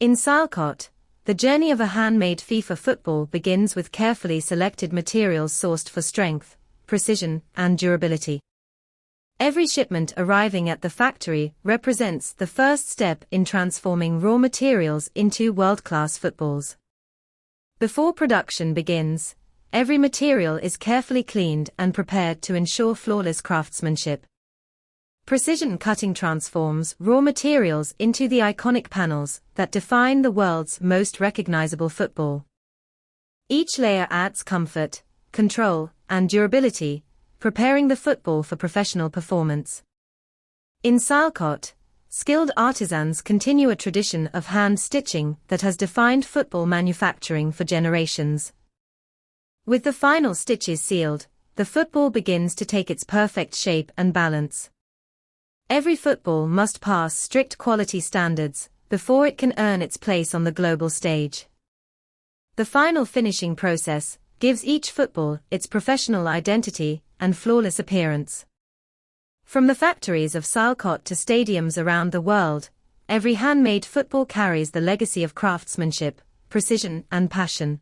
In Sialkot, the journey of a handmade FIFA football begins with carefully selected materials sourced for strength, precision, and durability. Every shipment arriving at the factory represents the first step in transforming raw materials into world-class footballs. Before production begins, every material is carefully cleaned and prepared to ensure flawless craftsmanship. Precision cutting transforms raw materials into the iconic panels that define the world's most recognizable football. Each layer adds comfort, control, and durability, preparing the football for professional performance. In Sialkot, skilled artisans continue a tradition of hand stitching that has defined football manufacturing for generations. With the final stitches sealed, the football begins to take its perfect shape and balance. Every football must pass strict quality standards before it can earn its place on the global stage. The final finishing process gives each football its professional identity and flawless appearance. From the factories of Sialkot to stadiums around the world, every handmade football carries the legacy of craftsmanship, precision, and passion.